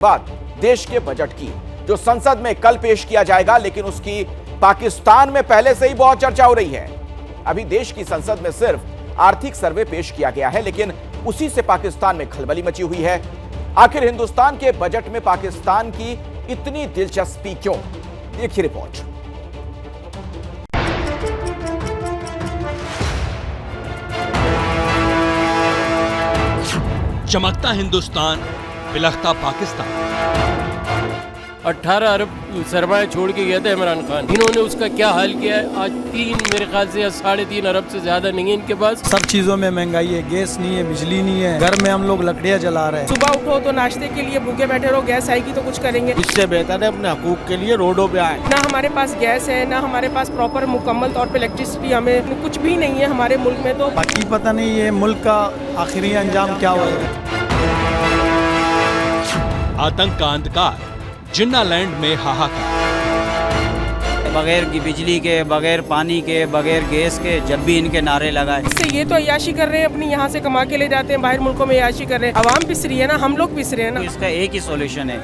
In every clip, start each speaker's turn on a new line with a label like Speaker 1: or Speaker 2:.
Speaker 1: बात देश के बजट की, जो संसद में कल पेश किया जाएगा, लेकिन उसकी पाकिस्तान में पहले से ही बहुत चर्चा हो रही है। अभी देश की संसद में सिर्फ आर्थिक सर्वे पेश किया गया है, लेकिन उसी से पाकिस्तान में खलबली मची हुई है। आखिर हिंदुस्तान के बजट में पाकिस्तान की इतनी दिलचस्पी क्यों? देखिए रिपोर्ट।
Speaker 2: चमकता हिंदुस्तान, बिलखता पाकिस्तान।
Speaker 3: 18 अरब सरमाया छोड़ के गया था इमरान खान। इन्होंने उसका क्या हाल किया है? आज मेरे ख्याल से 3.5 अरब से ज्यादा नहीं है इनके पास।
Speaker 4: सब चीजों में महंगाई है, गैस नहीं है, बिजली नहीं है, घर में हम लोग लकड़ियाँ जला रहे हैं।
Speaker 5: सुबह उठो तो नाश्ते के लिए भूखे बैठे रहो, गैस आएगी तो कुछ करेंगे।
Speaker 4: इससे बेहतर है अपने हकूक के लिए रोडों पे आए।
Speaker 5: ना हमारे पास गैस है, ना हमारे पास प्रॉपर मुकम्मल तौर पे इलेक्ट्रिसिटी, हमें कुछ भी नहीं है हमारे मुल्क में। तो
Speaker 4: बाकी पता नहीं ये मुल्क का आखिरी अंजाम क्या होगा।
Speaker 2: आतंक का अंधकार, जिन्ना लैंड में हाहाकार।
Speaker 6: बगैर बिजली के, बगैर पानी के, बगैर गैस के जब भी इनके नारे लगाए।
Speaker 5: इससे ये तो अय्याशी कर रहे हैं, अपनी यहाँ से कमा के ले जाते हैं, बाहर मुल्कों में अय्याशी कर रहे हैं। अवाम पिस रही है ना, हम लोग पिस रहे हैं ना।
Speaker 6: इसका एक ही सॉल्यूशन है,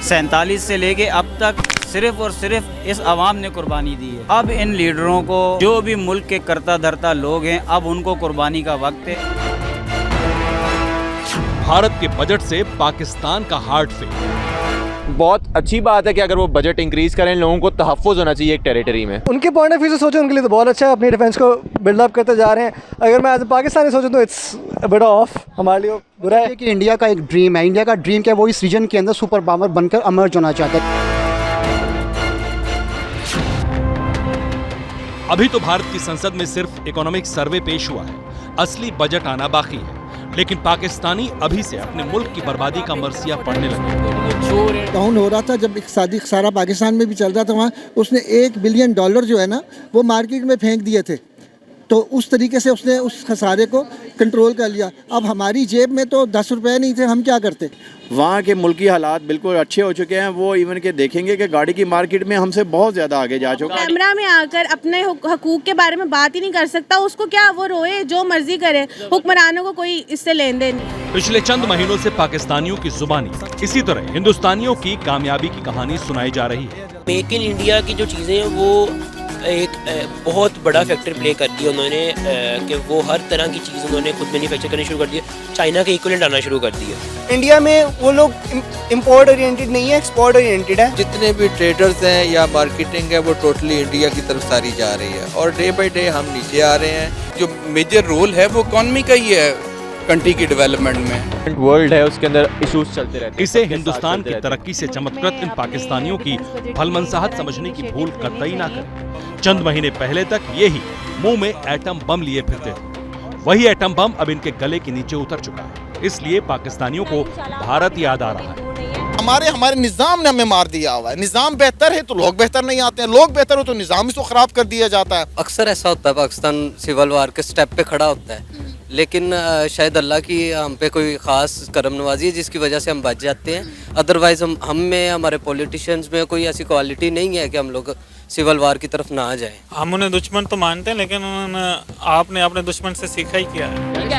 Speaker 6: 47 से लेके अब तक सिर्फ और सिर्फ इस अवाम ने कुर्बानी दी है। अब इन लीडरों को, जो भी मुल्क के करता धरता लोग हैं, अब उनको कुर्बानी का वक्त है।
Speaker 2: भारत के बजट से पाकिस्तान का हार्ट फेल।
Speaker 7: बहुत अच्छी बात है कि अगर वो बजट इंक्रीज करें, लोगों को तहफ़्फ़ुज़ होना चाहिए एक टेरिटरी में।
Speaker 8: उनके पॉइंट ऑफ व्यू से सोचो, उनके लिए तो बहुत अच्छा है, अपनी डिफेंस को बिल्डअप करते जा रहे हैं। अगर मैं एज ए पाकिस्तानी सोचूं तो इट्स बड़ा ऑफ, हमारे लिए बुरा है।
Speaker 9: कि इंडिया का एक ड्रीम है, इंडिया का ड्रीम क्या है, वो इस रीजन के अंदर सुपर पावर बनकर अमर्ज होना चाहता है।
Speaker 2: अभी तो भारत की संसद में सिर्फ इकोनॉमिक सर्वे पेश हुआ है, असली बजट आना बाकी है। लेकिन पाकिस्तानी अभी से अपने मुल्क की बर्बादी का मरसिया पढ़ने लगे।
Speaker 10: डाउन हो रहा था जब इक़्तिसादी खसारा पाकिस्तान में भी चल रहा था, वहाँ उसने $1 बिलियन जो है ना, वो मार्केट में फेंक दिए थे। तो उस तरीके से उसने उस खसारे को कंट्रोल कर लिया। अब हमारी जेब में तो 10 रुपए नहीं थे, हम क्या करते।
Speaker 11: वहाँ के मुल्की हालात बिल्कुल अच्छे हो चुके हैं। वो इवन के देखेंगे कि गाड़ी की मार्केट में हमसे बहुत ज़्यादा आगे जा चुका है।
Speaker 12: कैमरा में आकर अपने हकूक के बारे में बात ही नहीं कर सकता, उसको क्या, वो रोए, जो मर्जी करे, हुक्मरानों को कोई इससे लेन देन नहीं।
Speaker 2: पिछले चंद महीनों से पाकिस्तानियों की जुबानी इसी तरह हिंदुस्तानियों की कामयाबी की कहानी सुनाई जा रही है।
Speaker 3: मेक इन इंडिया की जो चीज़ें हैं वो एक बहुत बड़ा फैक्टर प्ले करती है उन्होंने, कि वो हर तरह की चीज़ उन्होंने खुद मैन्युफैक्चर करनी शुरू कर दी है। चाइना के इक्विवेलेंट आना शुरू कर दिया।
Speaker 8: इंडिया में वो लोग इम्पोर्ट ओरिएंटेड नहीं है, एक्सपोर्ट ओरिएंटेड है।
Speaker 13: जितने भी ट्रेडर्स हैं या मार्केटिंग है, वो टोटली इंडिया की तरफ सारी जा रही है और डे बाई डे हम नीचे आ रहे हैं। जो मेजर रोल है वो इकॉनमी का ही है कंट्री की डेवलपमेंट में।
Speaker 7: वर्ल्ड है, उसके अंदर इश्यूज चलते रहते हैं।
Speaker 2: इसे हिंदुस्तान की तरक्की से चमत्कृत इन पाकिस्तानियों की भलमनसाहत समझने की भूल कतई ना करें। चंद महीने पहले तक ये ही मुंह में एटम बम लिए फिरते थे। वही एटम बम अब इनके गले के नीचे उतर चुका है। इसलिए पाकिस्तानियों को भारत याद आ रहा है।
Speaker 13: हमारे निजाम ने हमें मार दिया हुआ है। निजाम बेहतर है तो लोग बेहतर नहीं आते हैं, लोग बेहतर हो तो निजाम इसको खराब कर दिया जाता है।
Speaker 3: अक्सर ऐसा होता है, पाकिस्तान सिविल वार के स्टेप पे खड़ा होता है, लेकिन शायद अल्लाह की हम पे कोई ख़ास करम नवाजी है जिसकी वजह से हम बच जाते हैं। अदरवाइज़ हम में, हमारे पॉलिटिशियंस में कोई ऐसी क्वालिटी नहीं है कि हम लोग सिविल वार की तरफ ना आ जाए।
Speaker 4: हम उन्हें दुश्मन तो मानते हैं, लेकिन आपने अपने दुश्मन से सीखा ही किया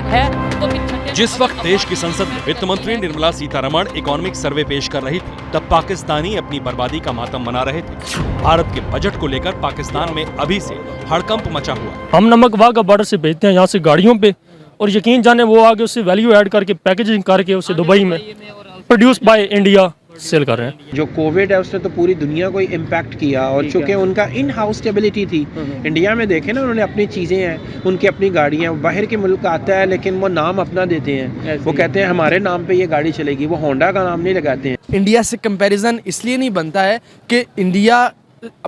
Speaker 4: है।
Speaker 2: जिस वक्त देश की संसद में वित्त मंत्री निर्मला सीतारमण इकोनॉमिक सर्वे पेश कर रही थी, तब पाकिस्तानी अपनी बर्बादी का मातम मना रहे थे। भारत के बजट को लेकर पाकिस्तान में अभी से हड़कंप मचा हुआ।
Speaker 4: हम नमक वाघा बॉर्डर से भेजते हैं यहाँ से गाड़ियों पे, और यकीन जाने वो आगे उससे वैल्यू ऐड करके पैकेजिंग करके उसे दुबई में प्रोड्यूस बाय इंडिया सेल कर रहे हैं।
Speaker 8: जो कोविड है उसने तो पूरी दुनिया को इम्पैक्ट किया, और चूंकि उनका इन हाउस स्टेबिलिटी थी, इंडिया में देखे ना, उन्होंने अपनी चीज़ें हैं, उनकी अपनी गाड़ियाँ, बाहर के मुल्क आता है लेकिन वो नाम अपना देते हैं। वो कहते हैं हमारे नाम पे ये गाड़ी चलेगी, वो होंडा का नाम नहीं लगाते हैं।
Speaker 5: इंडिया से कंपैरिजन इसलिए नहीं बनता है कि इंडिया,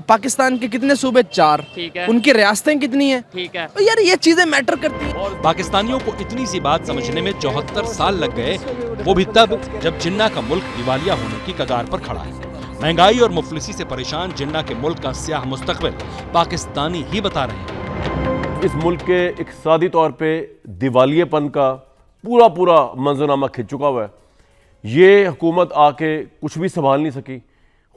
Speaker 5: पाकिस्तान के कितने सूबे, 4, उनकी रियासतें कितनी हैं, ठीक है, तो यार ये चीजें मैटर करती हैं।
Speaker 2: पाकिस्तानियों को इतनी सी बात समझने में 74 साल लग गए, वो भी तब जब जिन्ना का मुल्क दिवालिया होने की कगार पर खड़ा है। महंगाई और मुफलिसी से परेशान जिन्ना के मुल्क का स्याह मुस्तकबिल पाकिस्तानी ही बता रहे हैं।
Speaker 14: इस मुल्क के इक़्तिसादी तौर पे दिवालियेपन का पूरा मंजरनामा खिंच चुका हुआ है। ये हुकूमत आके कुछ भी संभाल नहीं सकी,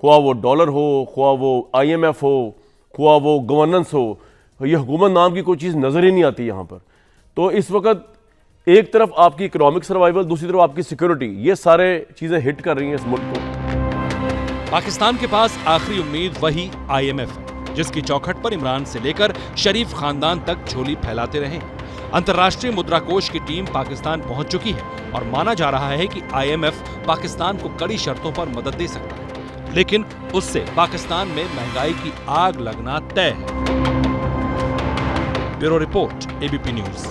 Speaker 14: ख्वा वो डॉलर हो, ख्वा वो IMF हो, ख्वा वो गवर्नेंस हो, ये हुकूमत नाम की कोई चीज़ नज़र ही नहीं आती यहाँ पर। तो इस वक्त एक तरफ आपकी इकोनॉमिक सर्वाइवल, दूसरी तरफ आपकी सिक्योरिटी, ये सारे चीजें हिट कर रही हैं इस मुल्क को।
Speaker 2: पाकिस्तान के पास आखिरी उम्मीद वही IMF है, जिसकी चौखट पर इमरान से लेकर शरीफ खानदान तक झोली फैलाते रहे। अंतर्राष्ट्रीय मुद्रा कोष की टीम पाकिस्तान पहुंच चुकी है और माना जा रहा है कि IMF पाकिस्तान को कड़ी शर्तों पर मदद दे सकता है, लेकिन उससे पाकिस्तान में महंगाई की आग लगना तय है। Bureau report, ABP news.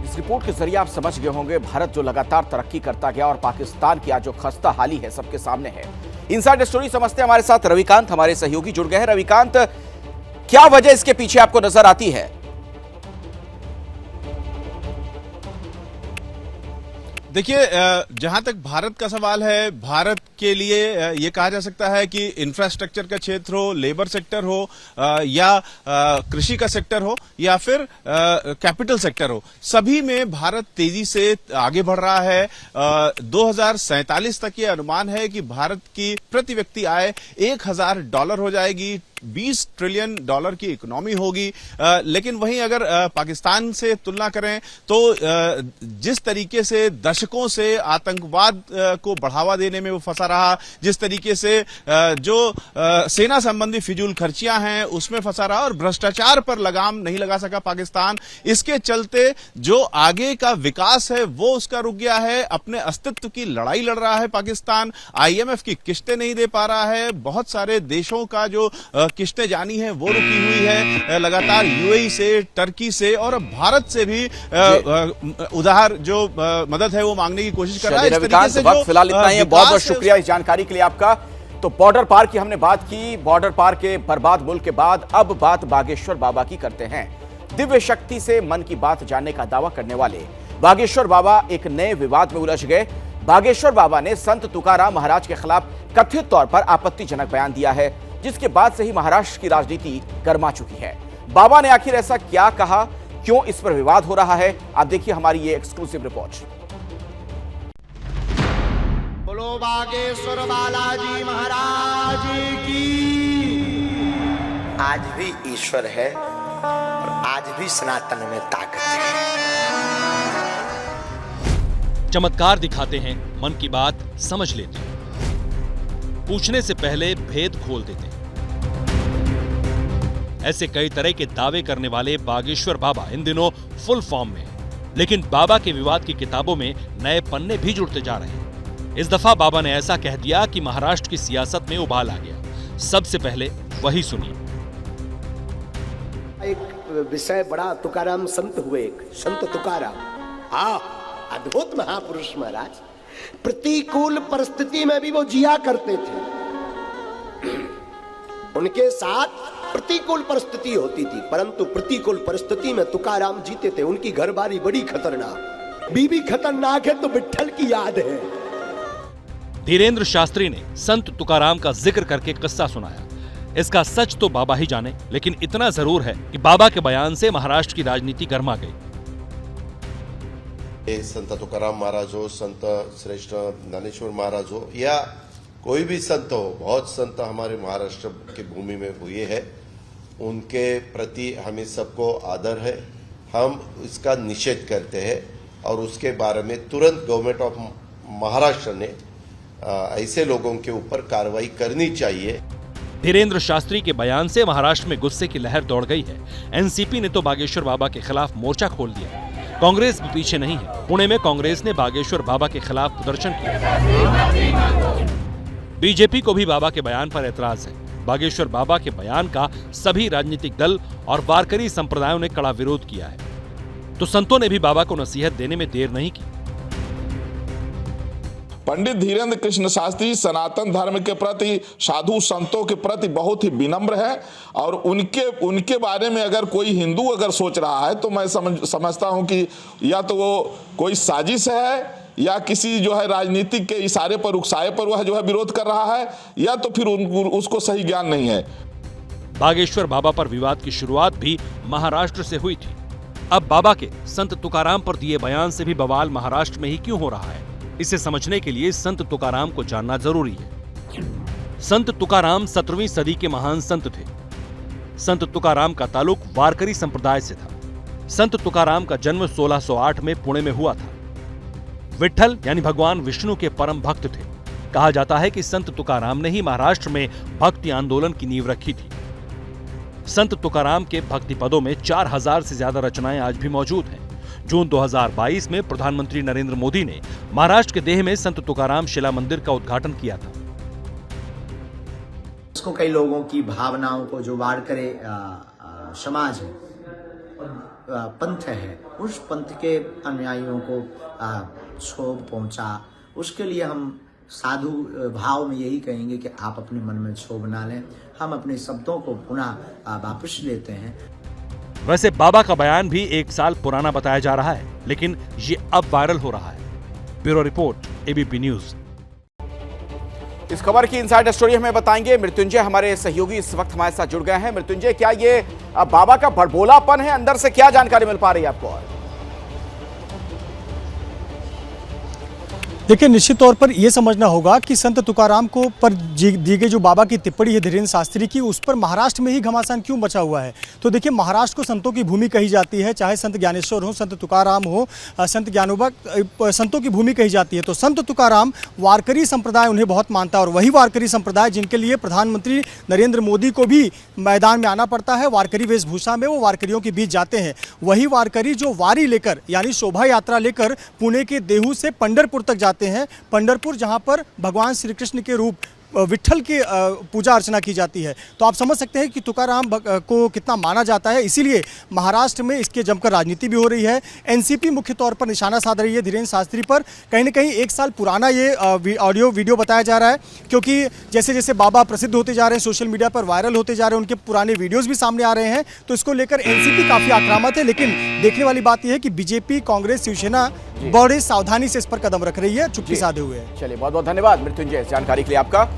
Speaker 1: इस रिपोर्ट के जरिए आप समझ गए होंगे भारत जो लगातार तरक्की करता गया और पाकिस्तान की आज जो खस्ता हाली है सबके सामने है। इनसाइड स्टोरी समझते हैं, हमारे साथ रविकांत हमारे सहयोगी जुड़ गए हैं। रविकांत, क्या वजह इसके पीछे आपको नजर आती है?
Speaker 15: देखिए, जहां तक भारत का सवाल है, भारत के लिए ये कहा जा सकता है कि इंफ्रास्ट्रक्चर का क्षेत्र हो, लेबर सेक्टर हो या कृषि का सेक्टर हो या फिर कैपिटल सेक्टर हो, सभी में भारत तेजी से आगे बढ़ रहा है। 2047 तक ये अनुमान है कि भारत की प्रति व्यक्ति आय $1000 हो जाएगी, $20 ट्रिलियन की इकोनॉमी होगी। लेकिन वहीं अगर पाकिस्तान से तुलना करें तो जिस तरीके से दशकों से आतंकवाद को बढ़ावा देने में वो फंसा रहा, जिस तरीके से जो सेना संबंधी फिजूल खर्चियां हैं उसमें फंसा रहा और भ्रष्टाचार पर लगाम नहीं लगा सका पाकिस्तान, इसके चलते जो आगे का विकास है वो उसका रुक गया है। अपने अस्तित्व की लड़ाई लड़ रहा है पाकिस्तान, IMF की किस्तें नहीं दे पा रहा है, बहुत सारे देशों का जो किस्तें जानी है वो रुकी हुई है, लगातार UAE से, टर्की से और भारत से भी उधार जो मदद है वो मांगने की कोशिश कर रहा है। इस तरीके से
Speaker 1: वक्त फिलहाल इतना ही है। बहुत बहुत शुक्रिया इस जानकारी के लिए आपका। तो बॉर्डर पार की हमने बात की, बॉर्डर पार के बर्बाद मुल्क के बाद अब बात बागेश्वर बाबा की करते हैं। दिव्य शक्ति से मन की बात जानने का दावा करने वाले बागेश्वर बाबा एक नए विवाद में उलझ गए। बागेश्वर बाबा ने संत तुकाराम महाराज के खिलाफ कथित तौर पर आपत्तिजनक बयान दिया है, जिसके बाद से ही महाराष्ट्र की राजनीति गर्मा चुकी है। बाबा ने आखिर ऐसा क्या कहा, क्यों इस पर विवाद हो रहा है, आप देखिए हमारी ये एक्सक्लूसिव रिपोर्ट।
Speaker 16: बोलो बागेश्वर बालाजी महाराज की। आज भी ईश्वर है और आज भी सनातन में ताकत है।
Speaker 2: चमत्कार दिखाते हैं, मन की बात समझ लेते हैं, पूछने से पहले भेद खोल देते हैं। ऐसे कई तरह के दावे करने वाले बागेश्वर बाबा इन दिनों फुल फॉर्म में हैं, लेकिन बाबा के विवाद की किताबों में नए पन्ने भी जुड़ते जा रहे हैं। इस दफा बाबा ने ऐसा कह दिया कि महाराष्ट्र की सियासत में उबाल आ गया। सबसे पहले वही सुनिए।
Speaker 16: एक विषय बड़ा, तुकाराम संत हुए, एक संत तुकाराम, हाँ, अद्भुत महापुरुष महाराज। प्रतिकूल परिस्थिति में भी वो जिया करते थे। उनके साथ प्रतिकूल परिस्थिति होती थी, परंतु प्रतिकूल परिस्थिति में तुकाराम जीते थे। उनकी घरबारी बड़ी खतरनाक, बीबी खतरनाक है तो विट्ठल की याद है।
Speaker 2: धीरेन्द्र शास्त्री ने संत तुकाराम का जिक्र करके किस्सा सुनाया। इसका सच तो बाबा ही जाने, लेकिन इतना जरूर है कि बाबा के बयान से महाराष्ट्र की राजनीति गर्मा गई।
Speaker 17: संत तुकाराम महाराज हो, संत श्रेष्ठ ज्ञानेश्वर महाराज हो या कोई भी संत हो, बहुत संत हमारे महाराष्ट्र की भूमि में हुए हैं। उनके प्रति हमें सबको आदर है। हम इसका निषेध करते हैं और उसके बारे में तुरंत गवर्नमेंट ऑफ महाराष्ट्र ने ऐसे लोगों के ऊपर कार्रवाई करनी चाहिए।
Speaker 2: धीरेन्द्र शास्त्री के बयान से महाराष्ट्र में गुस्से की लहर दौड़ गई है। एनसीपी ने तो बागेश्वर बाबा के खिलाफ मोर्चा खोल दिया। कांग्रेस भी पीछे नहीं है। पुणे में कांग्रेस ने बागेश्वर बाबा के खिलाफ प्रदर्शन किया। बीजेपी को भी बाबा के बयान पर एतराज है। बागेश्वर बाबा के बयान का सभी राजनीतिक दल और वारकरी संप्रदायों ने कड़ा विरोध किया है। तो संतों ने भी बाबा को नसीहत देने में देर नहीं की।
Speaker 18: पंडित धीरेन्द्र कृष्ण शास्त्री सनातन धर्म के प्रति, साधु संतों के प्रति बहुत ही विनम्र है और उनके बारे में अगर कोई हिंदू अगर सोच रहा है तो मैं समझता हूं कि या तो वो कोई साजिश है या किसी जो है राजनीतिक के इशारे पर, उकसाए पर वह जो है विरोध कर रहा है, या तो फिर उसको सही ज्ञान नहीं है।
Speaker 2: बागेश्वर बाबा पर विवाद की शुरुआत भी महाराष्ट्र से हुई थी। अब बाबा के संत तुकाराम पर दिए बयान से भी बवाल महाराष्ट्र में ही क्यों हो रहा है, इसे समझने के लिए संत तुकाराम को जानना जरूरी है। संत तुकाराम 17वीं सदी के महान संत थे। संत तुकाराम का ताल्लुक वारकरी संप्रदाय से था। संत तुकाराम का जन्म 1608 में पुणे में हुआ था। विट्ठल यानी भगवान विष्णु के परम भक्त थे। कहा जाता है कि संत तुकाराम ने ही महाराष्ट्र में भक्ति आंदोलन की नींव रखी थी। संत तुकाराम के भक्ति पदों में 4000 से ज्यादा रचनाएं आज भी मौजूद हैं। जून 2022 में प्रधानमंत्री नरेंद्र मोदी ने महाराष्ट्र के देह में संत तुकाराम शिला मंदिर का उद्घाटन किया था।
Speaker 19: इसको कई लोगों की भावनाओं को जो वारकरी समाज है, पंथ है, उस पंथ के अनुयायियों को क्षोभ पहुंचा, उसके लिए हम साधु भाव में यही कहेंगे कि आप अपने मन में क्षोभ ना लें। हम अपने शब्दों को पुनः वापस लेते हैं।
Speaker 2: वैसे बाबा का बयान भी 1 साल पुराना बताया जा रहा है, लेकिन ये अब वायरल हो रहा है। Bureau report, ABP news.
Speaker 1: इस खबर की इनसाइड स्टोरी हमें बताएंगे मृत्युंजय, हमारे सहयोगी इस वक्त हमारे साथ जुड़ गए हैं। मृत्युंजय, क्या ये बाबा का भड़बोलापन है? अंदर से क्या जानकारी मिल पा रही है आपको?
Speaker 20: देखिए, निश्चित तौर पर यह समझना होगा कि संत तुकाराम को पर दी गई जो बाबा की टिप्पणी है धीरेन्द्र शास्त्री की, उस पर महाराष्ट्र में ही घमासान क्यों बचा हुआ है? तो देखिए, महाराष्ट्र को संतों की भूमि कही जाती है, चाहे संत ज्ञानेश्वर हो, संत तुकाराम हो, संत ज्ञानोबा, संतों की भूमि कही जाती है। तो संत तुकाराम वारकरी संप्रदाय उन्हें बहुत मानता है, और वही वारकरी संप्रदाय जिनके लिए प्रधानमंत्री नरेंद्र मोदी को भी मैदान में आना पड़ता है, वारकरी वेशभूषा में वो वारकरियों के बीच जाते हैं। वही वारकरी जो वारी लेकर यानी शोभा यात्रा लेकर पुणे के देहू से पंढरपुर तक जाते हैं। पंढरपुर जहां पर भगवान श्री कृष्ण के रूप विट्ठल की पूजा अर्चना की जाती है। तो आप समझ सकते हैं कि तुकाराम को कितना माना जाता है। इसीलिए महाराष्ट्र में इसके जमकर राजनीति भी हो रही है। एनसीपी मुख्य तौर पर निशाना साध रही है धीरेन्द्र शास्त्री पर। कहीं ना कहीं 1 साल पुराना ये ऑडियो वीडियो बताया जा रहा है, क्योंकि जैसे जैसे बाबा प्रसिद्ध होते जा रहे हैं, सोशल मीडिया पर वायरल होते जा रहे हैं, उनके पुराने वीडियोज़ भी सामने आ रहे हैं। तो इसको लेकर एनसीपी काफ़ी आक्रामक है। लेकिन देखने वाली बात यह है कि बीजेपी, कांग्रेस, शिवसेना बड़ी सावधानी से इस पर कदम रख रही है, चुप्पी साधे हुए।
Speaker 1: चलिए, बहुत बहुत धन्यवाद मृत्युंजय जानकारी के लिए आपका।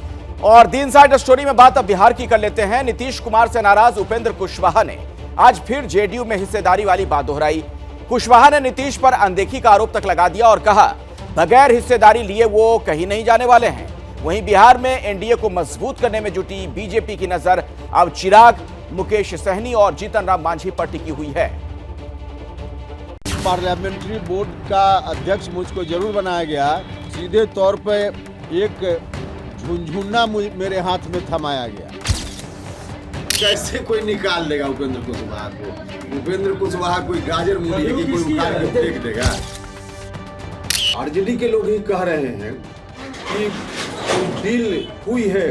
Speaker 1: और दी इनसाइड स्टोरी में बात अब बिहार की कर लेते हैं। नीतीश कुमार से नाराज उपेंद्र कुशवाहा ने आज फिर जेडीयू में हिस्सेदारी वाली बात दोहराई। कुशवाहा ने नीतीश पर अनदेखी का आरोप तक लगा दिया और कहा बगैर हिस्सेदारी लिए वो कहीं नहीं जाने वाले हैं। वहीं बिहार में एनडीए को मजबूत करने में जुटी बीजेपी की नजर अब चिराग, मुकेश सहनी और जीतन राम मांझी पर टिकी हुई है।
Speaker 21: पार्लियामेंट्री बोर्ड का अध्यक्ष मुझको जरूर बनाया गया, सीधे तौर पे एक झुनझुना मेरे हाथ में थमाया गया।
Speaker 22: कैसे कोई निकाल देगा उपेंद्र कुशवाहा को? उपेंद्र कुशवाहा कोई गाजर मूली है कि कोई उखाड़ के फेंक देगा? आरजेडी के लोग ही कह रहे हैं कि डील हुई है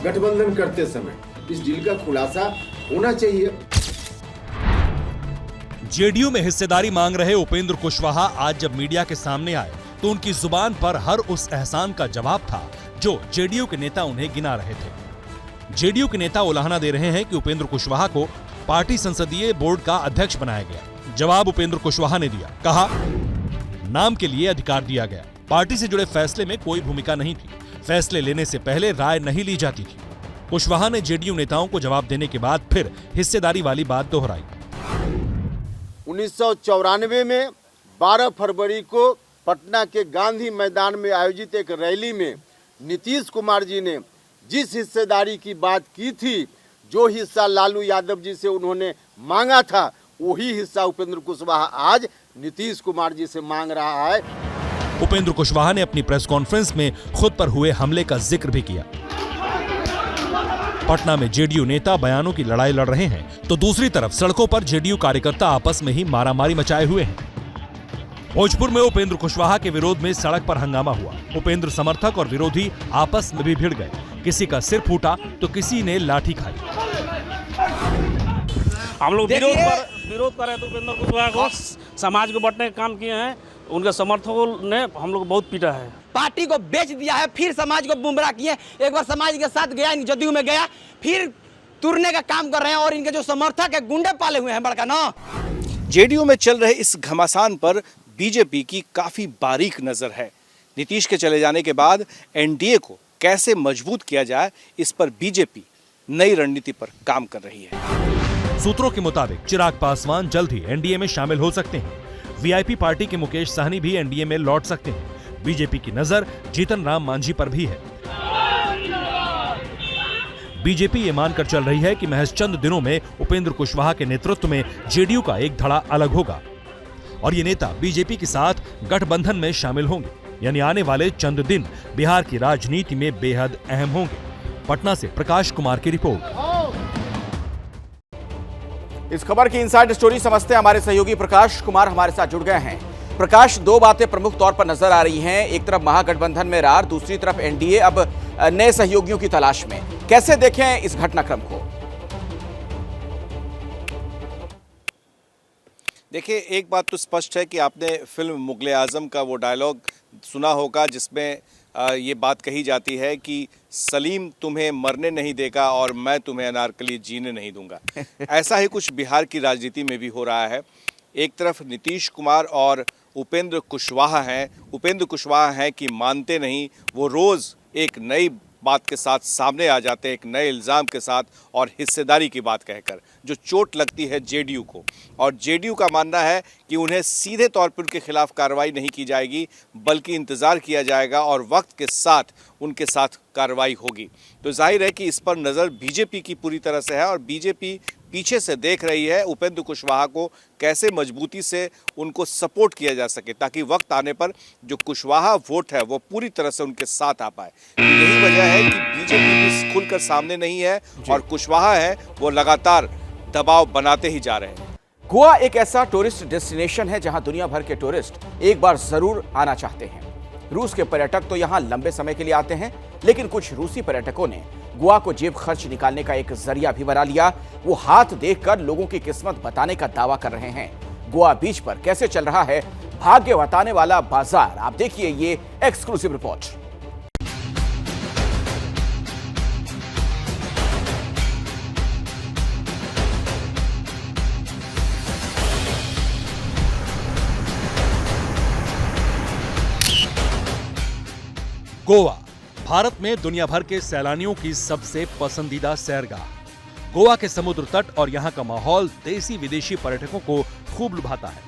Speaker 22: गठबंधन करते समय, इस डील का खुलासा होना चाहिए।
Speaker 2: जेडीयू में हिस्सेदारी मांग रहे उपेंद्र कुशवाहा आज जब मीडिया के सामने आए तो उनकी जुबान पर हर उस एहसान का जवाब था जो जेडीयू के नेता उन्हें गिना रहे थे। जेडीयू के नेता उलाहना दे रहे हैं कि उपेंद्र कुशवाहा को पार्टी संसदीय बोर्ड का अध्यक्ष बनाया गया। जवाब उपेंद्र कुशवाहा ने दिया, कहा नाम के लिए अधिकार दिया गया, पार्टी से जुड़े फैसले में कोई भूमिका नहीं थी, फैसले लेने से पहले राय नहीं ली जाती थी। कुशवाहा ने जेडीयू नेताओं को जवाब देने के बाद फिर हिस्सेदारी वाली बात दोहराई।
Speaker 22: 1994 में 12 फरवरी को पटना के गांधी मैदान में आयोजित एक रैली में नीतीश कुमार जी ने जिस हिस्सेदारी की बात की थी, जो हिस्सा लालू यादव जी से उन्होंने मांगा था, वही हिस्सा उपेंद्र कुशवाहा आज नीतीश कुमार जी से मांग रहा है।
Speaker 2: उपेंद्र कुशवाहा ने अपनी प्रेस कॉन्फ्रेंस में खुद पर हुए हमले का जिक्र भी किया। पटना में जेडीयू नेता बयानों की लड़ाई लड़ रहे हैं तो दूसरी तरफ सड़कों पर जेडीयू कार्यकर्ता आपस में ही मारामारी मचाए हुए हैं। भोजपुर में उपेंद्र कुशवाहा के विरोध में सड़क पर हंगामा हुआ। उपेंद्र समर्थक और विरोधी आपस में भी भिड़ गए, किसी का सिर फूटा तो किसी ने लाठी खाई।
Speaker 23: हम लोग विरोध कर रहे थे उपेंद्र कुशवाहा को, समाज को बांटने का काम किए हैं, उनके समर्थकों ने हम लोग बहुत पीटा है।
Speaker 24: पार्टी को बेच दिया है, फिर समाज को गुमराह किए। एक बार समाज के साथ गया, जदयू में गया, फिर तुरने का काम कर रहे हैं और इनके जो समर्थक है गुंडे पाले हुए हैं बड़का ना।
Speaker 25: जेडीयू में चल रहे इस घमासान पर बीजेपी की काफी बारीक नजर है। नीतीश के चले जाने के बाद एनडीए को कैसे मजबूत किया जाए, इस पर बीजेपी नई रणनीति पर काम कर रही है।
Speaker 2: सूत्रों के मुताबिक चिराग पासवान जल्द ही एनडीए में शामिल हो सकते हैं। वीआईपी पार्टी के मुकेश सहनी भी एनडीए में लौट सकते हैं। बीजेपी की नजर जीतन राम मांझी पर भी है। बीजेपी ये मानकर चल रही है कि महज चंद दिनों में उपेंद्र कुशवाहा के नेतृत्व में जेडीयू का एक धड़ा अलग होगा और ये नेता बीजेपी के साथ गठबंधन में शामिल होंगे, यानी आने वाले चंद दिन बिहार की राजनीति में बेहद अहम होंगे। पटना से प्रकाश कुमार की रिपोर्ट।
Speaker 1: इस खबर की इनसाइड स्टोरी समझते हैं, हमारे सहयोगी प्रकाश कुमार हमारे साथ जुड़ गए हैं। प्रकाश, दो बातें प्रमुख तौर पर नजर आ रही हैं, एक तरफ महागठबंधन में रार, दूसरी तरफ एनडीए अब नए सहयोगियों की तलाश में। कैसे देखें इस घटनाक्रम को?
Speaker 25: देखिए, एक बात तो स्पष्ट है कि आपने फिल्म मुगले आजम का वो डायलॉग सुना होगा जिसमें ये बात कही जाती है कि सलीम तुम्हें मरने नहीं देगा और मैं तुम्हें अनारकली जीने नहीं दूंगा। ऐसा ही कुछ बिहार की राजनीति में भी हो रहा है। एक तरफ नीतीश कुमार और उपेंद्र कुशवाहा हैं कि मानते नहीं, वो रोज़ एक नई बात के साथ सामने आ जाते हैं, एक नए इल्ज़ाम के साथ और हिस्सेदारी की बात कहकर, जो चोट लगती है जेडीयू को। और जेडीयू का मानना है कि उन्हें सीधे तौर पर उनके खिलाफ कार्रवाई नहीं की जाएगी, बल्कि इंतज़ार किया जाएगा और वक्त के साथ उनके साथ कार्रवाई होगी। तो जाहिर है कि इस पर नज़र बीजेपी की पूरी तरह से है और बीजेपी पीछे से देख रही है उपेंद्र कुशवाहा को कैसे मजबूती से उनको सपोर्ट किया जा सके, ताकि वक्त आने पर जो कुशवाहा वोट है वो पूरी तरह से उनके साथ आ पाए। यही वजह है कि बीजेपी भी खुलकर सामने नहीं है और कुशवाहा है वो लगातार दबाव बनाते ही जा रहे हैं।
Speaker 1: गोवा एक ऐसा टूरिस्ट डेस्टिनेशन है जहां दुनिया भर के टूरिस्ट एक बार जरूर आना चाहते हैं। रूस के पर्यटक तो यहां लंबे समय के लिए आते हैं, लेकिन कुछ रूसी पर्यटकों ने गोवा को जेब खर्च निकालने का एक जरिया भी बना लिया। वो हाथ देखकर लोगों की किस्मत बताने का दावा कर रहे हैं। गोवा बीच पर कैसे चल रहा है भाग्य बताने वाला बाजार, आप देखिए ये एक्सक्लूसिव रिपोर्ट।
Speaker 2: गोवा भारत में दुनिया भर के सैलानियों की सबसे पसंदीदा सैरगाह। गोवा के समुद्र तट और यहां का माहौल देसी विदेशी पर्यटकों को खूब लुभाता है।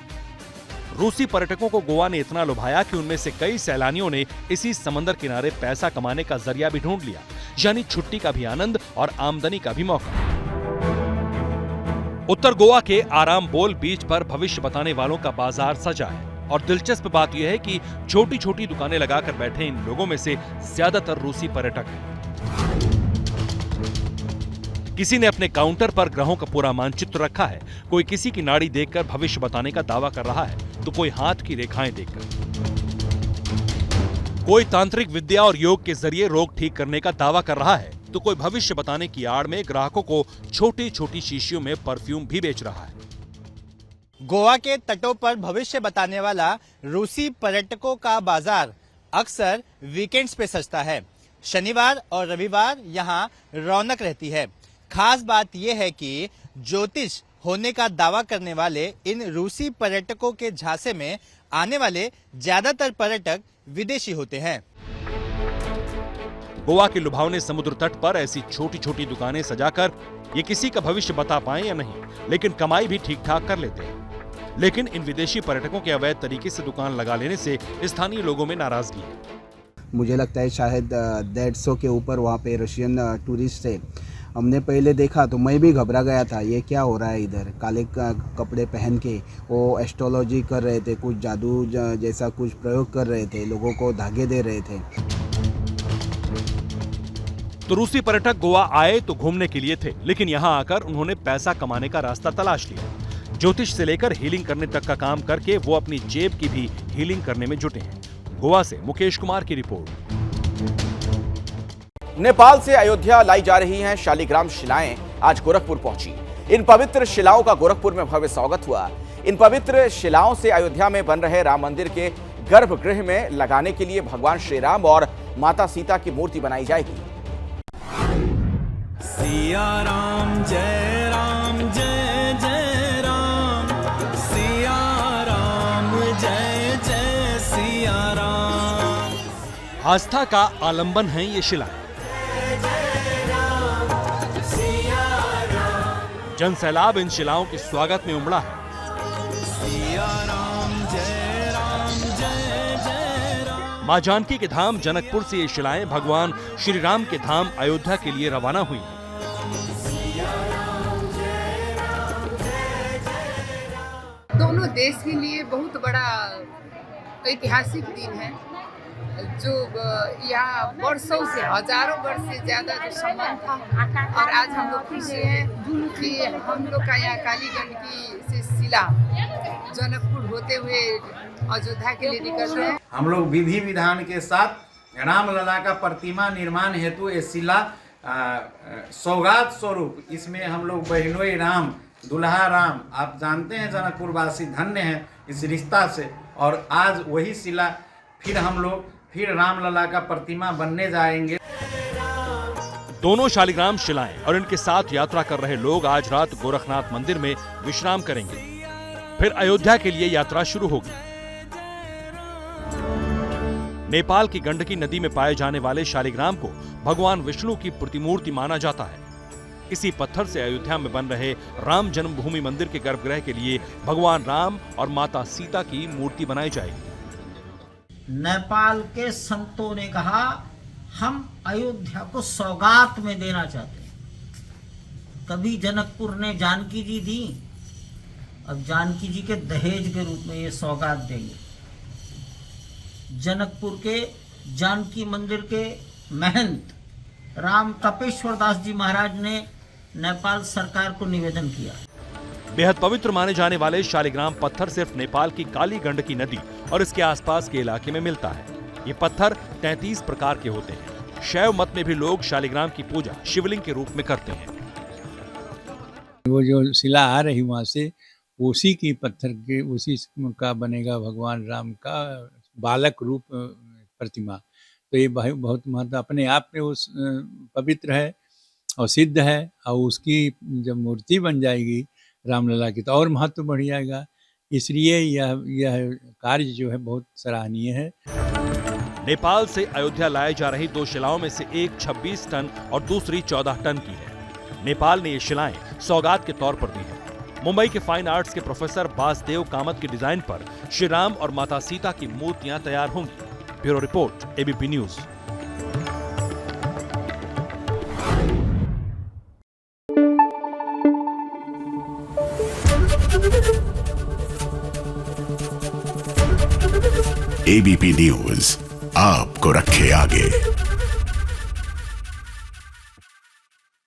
Speaker 2: रूसी पर्यटकों को गोवा ने इतना लुभाया कि उनमें से कई सैलानियों ने इसी समंदर किनारे पैसा कमाने का जरिया भी ढूंढ लिया, यानी छुट्टी का भी आनंद और आमदनी का भी मौका। उत्तर गोवा के आराम बोल बीच पर भविष्य बताने वालों का बाजार सजा है और दिलचस्प बात यह है कि छोटी छोटी दुकानें लगाकर बैठे इन लोगों में से ज्यादातर रूसी पर्यटक हैं। किसी ने अपने काउंटर पर ग्रहों का पूरा मानचित्र रखा है, कोई किसी की नाड़ी देखकर भविष्य बताने का दावा कर रहा है, तो कोई हाथ की रेखाएं देखकर, कोई तांत्रिक विद्या और योग के जरिए रोग ठीक करने का दावा कर रहा है, तो कोई भविष्य बताने की आड़ में ग्राहकों को छोटी छोटी शीशियों में परफ्यूम भी बेच रहा है।
Speaker 6: गोवा के तटों पर भविष्य बताने वाला रूसी पर्यटकों का बाजार अक्सर वीकेंड्स पे सजता है। शनिवार और रविवार यहाँ रौनक रहती है। खास बात यह है कि ज्योतिष होने का दावा करने वाले इन रूसी पर्यटकों के झांसे में आने वाले ज्यादातर पर्यटक विदेशी होते हैं।
Speaker 2: गोवा के लुभावने समुद्र तट पर ऐसी छोटी छोटी दुकानें सजाकर ये किसी का भविष्य बता पाए या नहीं, लेकिन कमाई भी ठीक ठाक कर लेते हैं। लेकिन इन विदेशी पर्यटकों के अवैध तरीके से दुकान लगा लेने से स्थानीय लोगों में नाराजगी है।
Speaker 9: मुझे लगता है शायद 150 के ऊपर वहाँ पे रशियन टूरिस्ट है। हमने पहले देखा तो मैं भी घबरा गया था, ये क्या हो रहा है इधर। काले कपड़े पहन के वो एस्ट्रोलॉजी कर रहे थे, कुछ जादू जैसा कुछ प्रयोग कर रहे थे, लोगों को धागे दे रहे थे।
Speaker 2: तो रूसी पर्यटक गोवा आए तो घूमने के लिए थे, लेकिन यहाँ आकर उन्होंने पैसा कमाने का रास्ता तलाश लिया। ज्योतिष से लेकर हीलिंग करने तक का काम करके वो अपनी जेब की भी हीलिंग करने में जुटे हैं। गोवा से मुकेश कुमार की रिपोर्ट।
Speaker 1: नेपाल से अयोध्या लाई जा रही हैं शालिग्राम शिलाएं आज गोरखपुर पहुंची। इन पवित्र शिलाओं का गोरखपुर में भव्य स्वागत हुआ। इन पवित्र शिलाओं से अयोध्या में बन रहे राम मंदिर के गर्भगृह में लगाने के लिए भगवान श्री राम और माता सीता की मूर्ति बनाई जाएगी।
Speaker 10: सिया राम जय राम जय जय राम, सिया राम जय जय सिया राम।
Speaker 2: आस्था का आलंबन है ये शिलाएं। जन सैलाब इन शिलाओं के स्वागत में उमड़ा है। मां जानकी के धाम जनकपुर से ये शिलाएं भगवान श्री राम के धाम अयोध्या के लिए रवाना हुई हैं।
Speaker 3: दोनों देश के लिए बहुत बड़ा ऐतिहासिक दिन है, जो यहाँ वर्षों से, हजारों वर्ष से ज़्यादा जो संबंध था, और आज हम लोग खुशी हैं कि हम लोग का यहाँ कालीगंज की से शिला जनकपुर होते हुए अयोध्या के लिए निकल रहे हैं।
Speaker 7: हम लोग विधि विधान के साथ रामलला का प्रतिमा निर्माण हेतु ये शिला सौगात स्वरूप, इसमें हम लोग बहनोई राम, दुल्हा राम, आप जानते हैं जनकपुर वासी धन्य हैं इस रिश्ता से, और आज वही शिला फिर हम लोग फिर रामलला का प्रतिमा बनने जाएंगे।
Speaker 2: दोनों शालिग्राम शिलाएं और इनके साथ यात्रा कर रहे लोग आज रात गोरखनाथ मंदिर में विश्राम करेंगे, फिर अयोध्या के लिए यात्रा शुरू होगी। नेपाल की गंडकी नदी में पाए जाने वाले शालिग्राम को भगवान विष्णु की प्रतिमूर्ति माना जाता है। इसी पत्थर से अयोध्या में बन रहे राम जन्मभूमि मंदिर के गर्भगृह के लिए भगवान राम और माता सीता की मूर्ति बनाई जाएगी।
Speaker 11: नेपाल के संतों ने कहा हम अयोध्या को सौगात में देना चाहते हैं। कभी जनकपुर ने जानकी जी दी, अब जानकी जी के दहेज के रूप में ये सौगात देंगे। जनकपुर के जानकी मंदिर के महंत राम तपेश्वर दास जी महाराज ने नेपाल सरकार को निवेदन किया।
Speaker 2: बेहद पवित्र माने जाने वाले शालिग्राम पत्थर सिर्फ नेपाल की काली गंडकी नदी और इसके आसपास के इलाके में मिलता है। ये पत्थर 33 प्रकार के होते हैं। शैव मत में भी लोग शालिग्राम की पूजा शिवलिंग के रूप में करते हैं।
Speaker 12: वो जो शिला आ रही वहाँ से, उसी की पत्थर के उसी का बनेगा भगवान राम का बालक रूप प्रतिमा। तो ये बहुत महत्व अपने आप में उस पवित्र है और सिद्ध है, और उसकी जब मूर्ति बन जाएगी रामलला की तो और महत्व बढ़ जाएगा। इसलिए यह कार्य जो है बहुत सराहनीय है।
Speaker 2: नेपाल से अयोध्या लाई जा रही 2 शिलाओं में से एक 26 टन और दूसरी 14 टन की है। नेपाल ने ये शिलाएं सौगात के तौर पर दी है। मुंबई के फाइन आर्ट्स के प्रोफेसर वासुदेव कामत की डिजाइन पर श्री राम और माता सीता की मूर्तियां तैयार होंगी। Bureau report, ABP news.
Speaker 13: ABP news आपको रखे आगे।